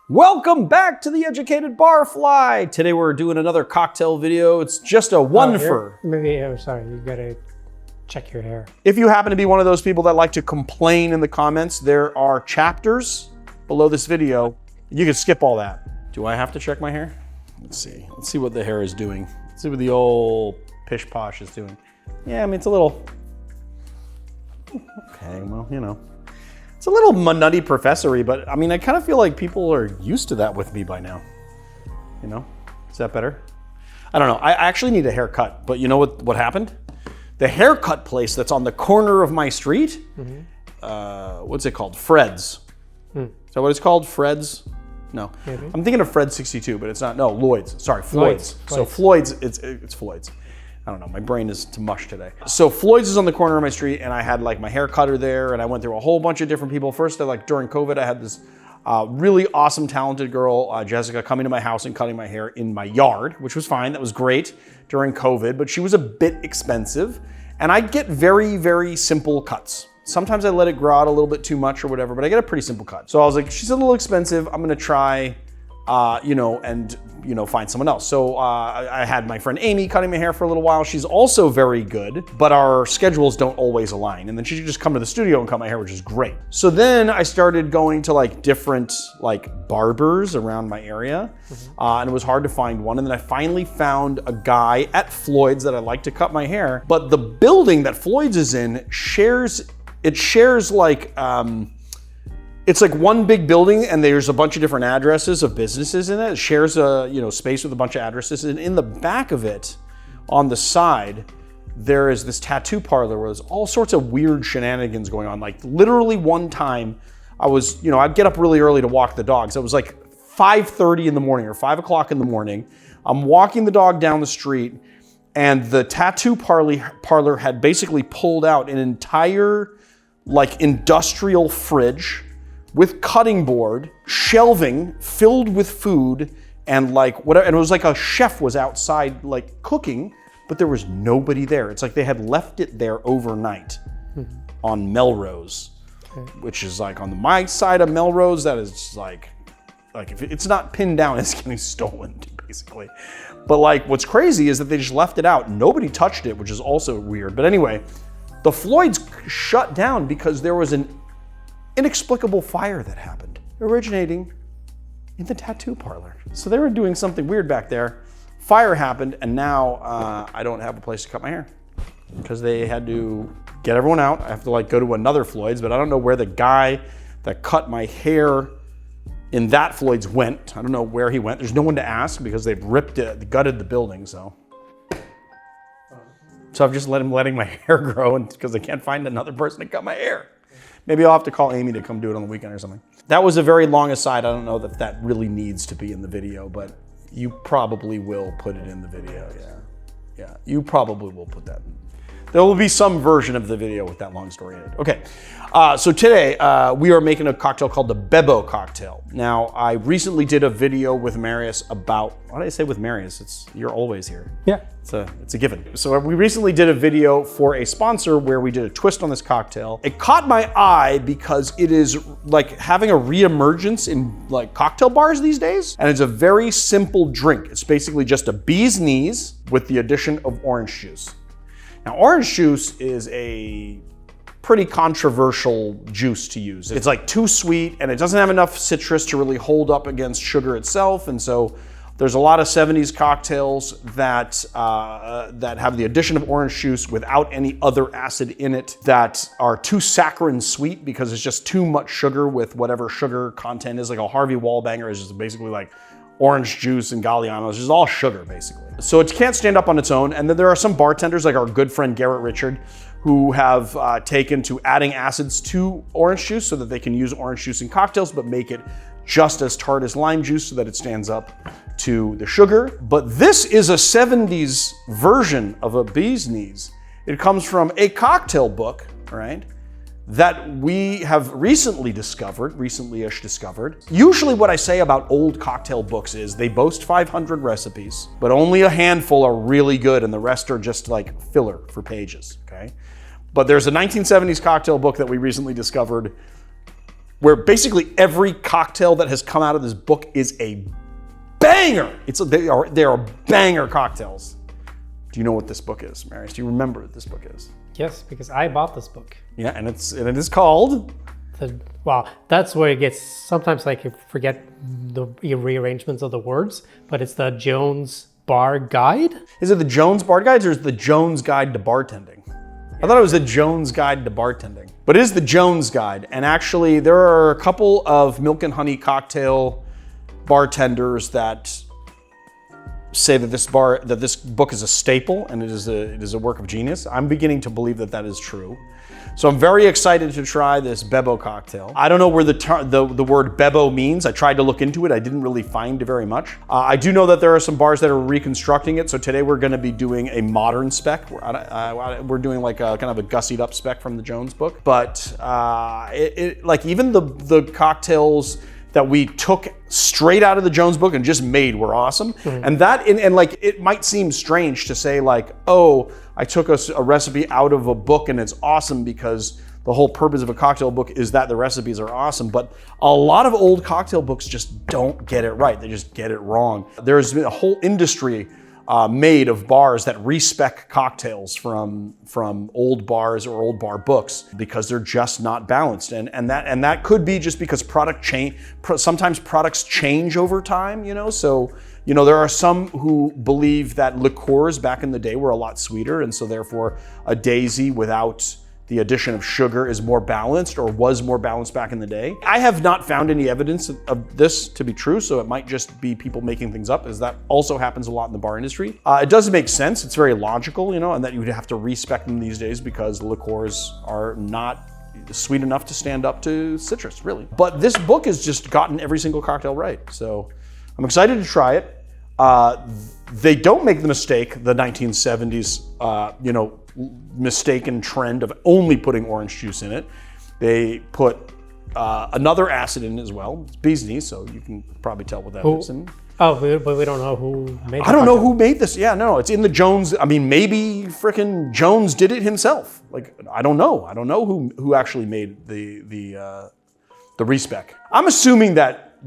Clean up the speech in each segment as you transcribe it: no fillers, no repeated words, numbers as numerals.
Welcome back to the Educated Barfly. Today we're doing another cocktail video. It's just a one for. Maybe, sorry, you gotta check your hair. If you happen to be one of those people that like to complain in the comments, there are chapters below this video. You can skip all that. Do I have to check my hair? Let's see. Let's see what the hair is doing. Let's see what the old pish posh is doing. Yeah, I mean, it's a little. Okay, well, you know. It's a little nutty professory, but I mean, I kind of feel like people are used to that with me by now. You know, is that better? I don't know. I actually need a haircut, but you know what happened? The haircut place that's on the corner of my street, what's it called? Fred's. Is that what it's called? Fred's? No. Maybe. I'm thinking of Fred 62, but it's not. No, Lloyd's. Sorry, Floyd's. So Floyd's, it's Floyd's. I don't know, my brain is to mush today. So Floyd's is on the corner of my street, and I had like my hair cutter there, and I went through a whole bunch of different people. First, like during COVID, I had this really awesome, talented girl, Jessica, coming to my house and cutting my hair in my yard, which was fine. That was great during COVID, but she was a bit expensive, and I get very, very simple cuts. Sometimes I let it grow out a little bit too much or whatever, but I get a pretty simple cut. So I was like, she's a little expensive. I'm gonna try, find someone else. So I had my friend Amy cutting my hair for a little while. She's also very good, but our schedules don't always align. And then she could just come to the studio and cut my hair, which is great. So then I started going to like different like barbers around my area, and it was hard to find one. And then I finally found a guy at Floyd's that I like to cut my hair. But the building that Floyd's is in shares like, it's like one big building, and there's a bunch of different addresses of businesses in it. It shares a space with a bunch of addresses, and in the back of it, on the side, there is this tattoo parlor where there's all sorts of weird shenanigans going on. Like literally one time, I'd get up really early to walk the dogs. It was like 5:30 in the morning or 5 o'clock in the morning. I'm walking the dog down the street, and the tattoo parlor had basically pulled out an entire like industrial fridge with cutting board, shelving filled with food, and like whatever. And it was like a chef was outside like cooking, but there was nobody there. It's like they had left it there overnight on Melrose, which is like on my side of Melrose. That is like if it's not pinned down, it's getting stolen basically. But like what's crazy is that they just left it out. Nobody touched it, which is also weird. But anyway, the Floyd's shut down because there was an inexplicable fire that happened, originating in the tattoo parlor. So they were doing something weird back there. Fire happened, and now I don't have a place to cut my hair because they had to get everyone out. I have to like go to another Floyd's, but I don't know where the guy that cut my hair in that Floyd's went. I don't know where he went. There's no one to ask because they've gutted the building. So I've just letting my hair grow, and because I can't find another person to cut my hair. Maybe I'll have to call Amy to come do it on the weekend or something. That was a very long aside. I don't know that that really needs to be in the video, but you probably will put it in the video. Yeah, you probably will put that in. There will be some version of the video with that long story in it. Okay, so today we are making a cocktail called the Bebbo Cocktail. Now, I recently did a video with Marius about, why did I say with Marius? You're always here. Yeah. It's a given. So we recently did a video for a sponsor where we did a twist on this cocktail. It caught my eye because it is like having a reemergence in like cocktail bars these days. And it's a very simple drink. It's basically just a bee's knees with the addition of orange juice. Now, orange juice is a pretty controversial juice to use. It's like too sweet, and it doesn't have enough citrus to really hold up against sugar itself. And so there's a lot of 70s cocktails that have the addition of orange juice without any other acid in it that are too saccharine sweet because it's just too much sugar with whatever sugar content is. Like a Harvey Wallbanger is just basically like orange juice and Galliano. It's just all sugar, basically. So it can't stand up on its own. And then there are some bartenders, like our good friend Garrett Richard, who have taken to adding acids to orange juice so that they can use orange juice in cocktails, but make it just as tart as lime juice so that it stands up to the sugar. But this is a 70s version of a bee's knees. It comes from a cocktail book, right? That we have recently-ish discovered. Usually what I say about old cocktail books is they boast 500 recipes, but only a handful are really good and the rest are just like filler for pages, okay? But there's a 1970s cocktail book that we recently discovered where basically every cocktail that has come out of this book is a banger. They are banger cocktails. Do you know what this book is, Marius? Do you remember what this book is? Yes, because I bought this book. Yeah, and it is called. Well, that's where it gets sometimes like you forget the rearrangements of the words, but it's the Jones Bar Guide. Is it the Jones Bar Guides or is it the Jones Guide to Bartending? I thought it was the Jones Guide to Bartending, but it is the Jones Guide. And actually, there are a couple of milk and honey cocktail bartenders that say that this book is a staple and it is a work of genius. I'm beginning to believe that that is true. So I'm very excited to try this Bebbo cocktail. I don't know where the word Bebbo means. I tried to look into it. I didn't really find very much. I do know that there are some bars that are reconstructing it. So today we're going to be doing a modern spec. We're doing like a kind of a gussied up spec from the Jones book. But like even the cocktails that we took straight out of the Jones book and just made were awesome. And that, and like, it might seem strange to say like, oh, I took a recipe out of a book and it's awesome because the whole purpose of a cocktail book is that the recipes are awesome. But a lot of old cocktail books just don't get it right. They just get it wrong. There's been a whole industry made of bars that respec cocktails from old bars or old bar books because they're just not balanced, and that could be just because sometimes products change over time, you know. So there are some who believe that liqueurs back in the day were a lot sweeter, and so therefore a daisy without the addition of sugar is more balanced or was more balanced back in the day. I have not found any evidence of this to be true, so it might just be people making things up, as that also happens a lot in the bar industry. It does make sense, it's very logical, and that you would have to respec them these days because liqueurs are not sweet enough to stand up to citrus, really. But this book has just gotten every single cocktail right, so I'm excited to try it. They don't make the mistake, the 1970s, mistaken trend of only putting orange juice in it. They put another acid in as well. It's bee's knees, so you can probably tell what that is. But we don't know who made it. I don't know who made this. Yeah, no, it's in the Jones. I mean, maybe frickin' Jones did it himself. Like, I don't know. I don't know who actually made the respec. I'm assuming that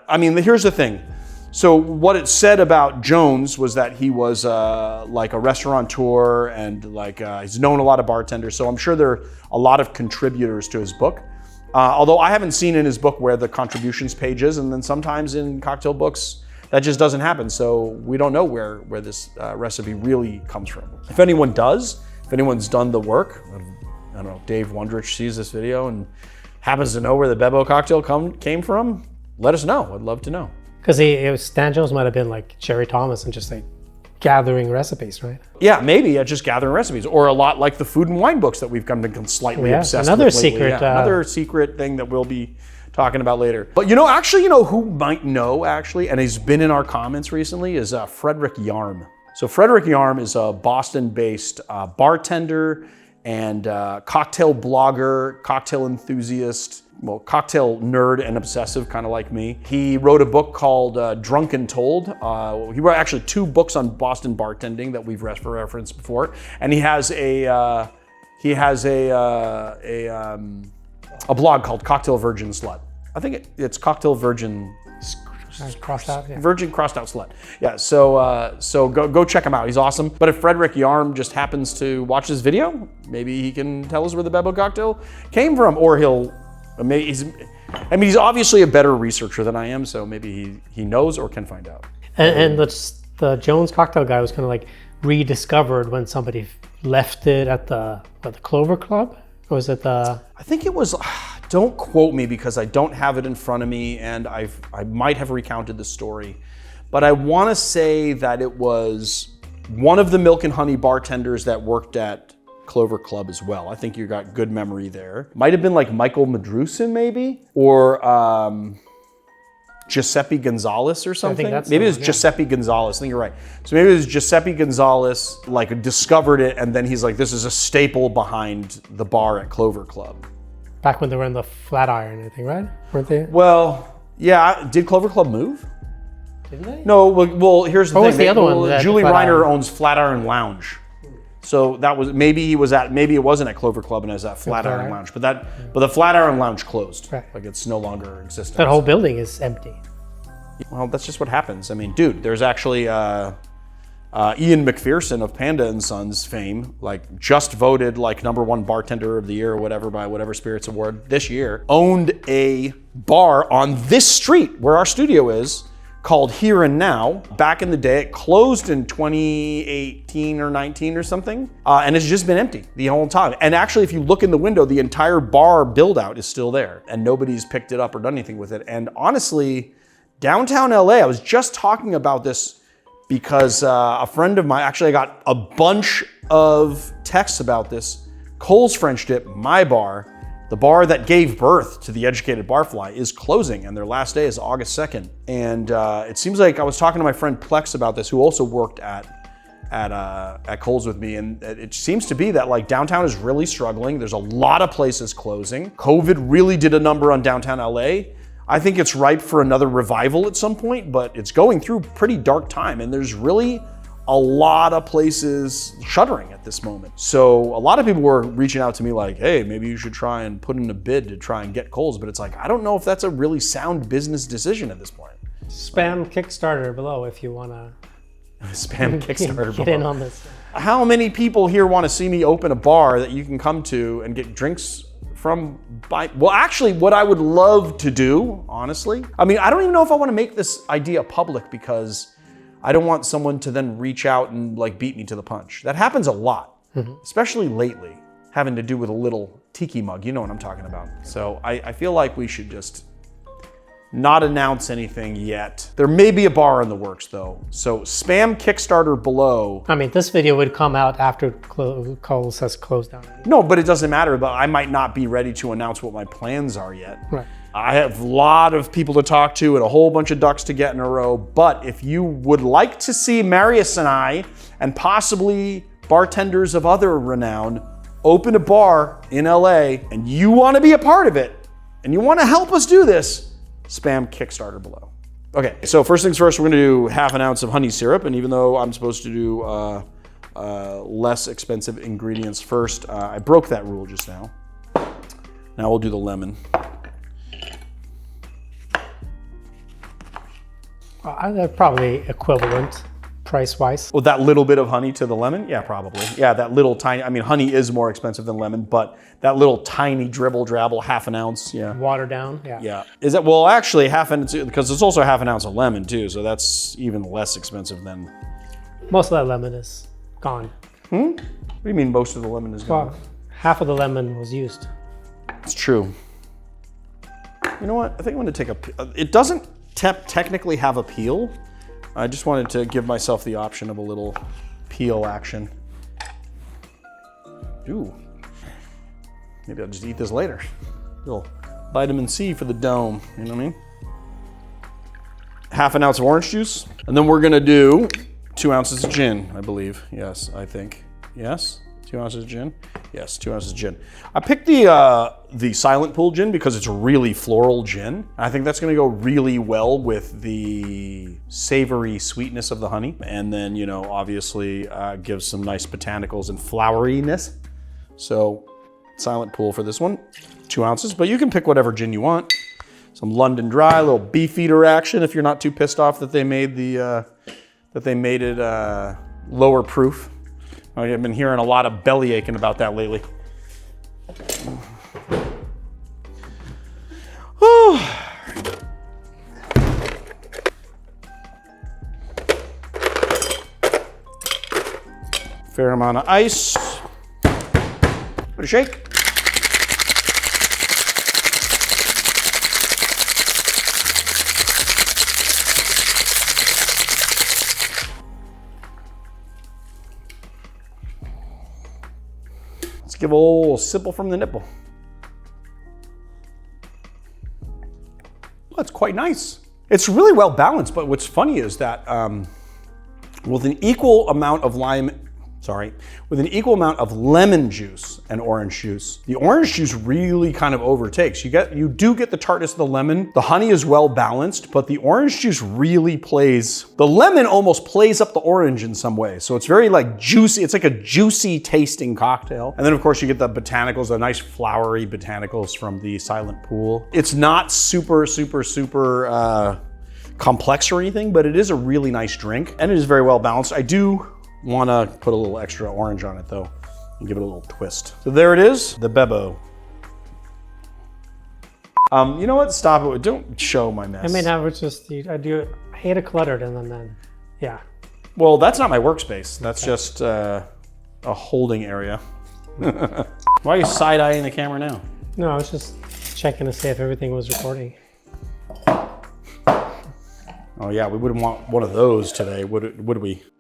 I mean, here's the thing. So what it said about Jones was that he was like a restaurateur and like he's known a lot of bartenders. So I'm sure there are a lot of contributors to his book. Although I haven't seen in his book where the contributions page is, and then sometimes in cocktail books that just doesn't happen. So we don't know where this recipe really comes from. If anyone does, if anyone's done the work, I don't know, Dave Wondrich sees this video and happens to know where the Bebbo cocktail came from, let us know. I'd love to know. Because Stan Jones might have been like Jerry Thomas and just like gathering recipes, right? Yeah, maybe just gathering recipes, or a lot like the food and wine books that we've come to slightly obsessed another with lately. secret, another secret thing that we'll be talking about later. But actually, who might know actually, and he's been in our comments recently, is Frederick Yarm. So Frederick Yarm is a Boston-based bartender and cocktail blogger, cocktail enthusiast, well, cocktail nerd and obsessive, kind of like me. He wrote a book called Drunk and Told. He wrote actually 2 books on Boston bartending that we've referenced before, and he has a blog called Cocktail Virgin Slut. I think it's Cocktail Virgin. Crossed out, yeah. Virgin crossed out slut. Yeah, so go check him out. He's awesome. But if Frederick Yarm just happens to watch this video, maybe he can tell us where the Bebbo cocktail came from, or he's obviously a better researcher than I am, so maybe he knows or can find out. And the Jones cocktail guy was kind of like rediscovered when somebody left it at the Clover Club, or was it the? I think it was. Don't quote me because I don't have it in front of me, and I might have recounted the story, but I want to say that it was one of the milk and honey bartenders that worked at Clover Club as well. I think you got good memory there. Might have been like Michael Madrusin maybe, or Giuseppe Gonzalez or something. Maybe it was Giuseppe Gonzalez. I think you're right. So maybe it was Giuseppe Gonzalez like discovered it, and then he's like, this is a staple behind the bar at Clover Club. Back when they were in the Flatiron, I think, right? Weren't they? Well, yeah. Did Clover Club move? Didn't they? No. Well, here's the thing. What's the other one? Julie Reiner owns Flatiron Lounge. So that was, maybe it wasn't at Clover Club and it was at Flatiron Lounge, but the Flatiron Lounge closed. Right. Like it's no longer existent. That whole building is empty. Well, that's just what happens. I mean, dude, there's actually Ian McPherson of Panda and Sons fame, like just voted like #1 bartender of the year or whatever by whatever Spirits Award this year, owned a bar on this street where our studio is called Here and Now. Back in the day, it closed in 2018 or 19 or something, and it's just been empty the whole time. And actually, if you look in the window, the entire bar build out is still there and nobody's picked it up or done anything with it. And honestly, downtown LA, I was just talking about this because a friend of mine, actually I got a bunch of texts about this. Cole's French Dip, my bar, the bar that gave birth to the Educated Barfly, is closing and their last day is August 2nd. And it seems like I was talking to my friend Plex about this, who also worked at Cole's with me, and it seems to be that like downtown is really struggling. There's a lot of places closing. COVID really did a number on downtown LA. I think it's ripe for another revival at some point, but it's going through a pretty dark time, and there's really a lot of places shuttering at this moment. So a lot of people were reaching out to me like, hey, maybe you should try and put in a bid to try and get Cole's, but it's like, I don't know if that's a really sound business decision at this point. Spam Kickstarter below if you want to Spam Kickstarter get in on this. How many people here want to see me open a bar that you can come to and get drinks from? Well, actually, what I would love to do, honestly, I mean, I don't even know if I want to make this idea public because I don't want someone to then reach out and like beat me to the punch. That happens a lot, especially lately, having to do with a little tiki mug. You know what I'm talking about. So I feel like we should just not announce anything yet. There may be a bar in the works though. So spam Kickstarter below. I mean, this video would come out after Cole's has closed down. No, but it doesn't matter. But I might not be ready to announce what my plans are yet. Right. I have a lot of people to talk to and a whole bunch of ducks to get in a row. But if you would like to see Marius and I, and possibly bartenders of other renown, open a bar in LA, and you want to be a part of it, and you want to help us do this, spam Kickstarter below. Okay, so first things first, we're gonna do ½ ounce of honey syrup, and even though I'm supposed to do less expensive ingredients first, I broke that rule just now. Now we'll do the lemon. They're probably equivalent price-wise. Well, that little bit of honey to the lemon? Yeah, probably. Yeah, that little tiny, I mean, honey is more expensive than lemon, but that little tiny dribble drabble, ½ ounce, yeah. Watered down, yeah. Yeah. Is that, well, actually, because it's also ½ ounce of lemon too, so that's even less expensive than. Most of that lemon is gone. What do you mean most of the lemon is gone? Well, half of the lemon was used. It's true. You know what? I think I'm gonna take it doesn't technically have a peel. I just wanted to give myself the option of a little peel action. Ooh. Maybe I'll just eat this later. Little vitamin C for the dome, you know what I mean? ½ ounce of orange juice. And then we're gonna do 2 ounces of gin, I believe. Yes, I think. Yes? 2 ounces of gin? Yes, 2 ounces of gin. I picked the Silent Pool gin because it's a really floral gin. I think that's gonna go really well with the savory sweetness of the honey. And then, you know, obviously gives some nice botanicals and floweriness. So Silent Pool for this one, 2 ounces, but you can pick whatever gin you want. Some London Dry, a little Beefeater action if you're not too pissed off that they made it lower proof. I've been hearing a lot of belly aching about that lately. Fair amount of ice. Give it a shake. Let's give a little sipple from the nipple. Well, that's quite nice. It's really well balanced, but what's funny is that with an equal amount of lime sorry, with an equal amount of lemon juice and orange juice. The orange juice really kind of overtakes. You do get the tartness of the lemon. The honey is well balanced, but the orange juice really plays, the lemon almost plays up the orange in some way. So it's very like juicy. It's like a juicy tasting cocktail. And then of course you get the botanicals, the nice flowery botanicals from the Silent Pool. It's not super complex or anything, but it is a really nice drink and it is very well balanced. I do want to put a little extra orange on it though and give it a little twist. So there it is, the Bebbo. You know what? Stop it. Don't show my mess. I mean, I was just, I hate it cluttered and then, yeah. Well, that's not my workspace. That's just a holding area. Why are you side-eyeing the camera now? No, I was just checking to see if everything was recording. Oh yeah, we wouldn't want one of those today, would we?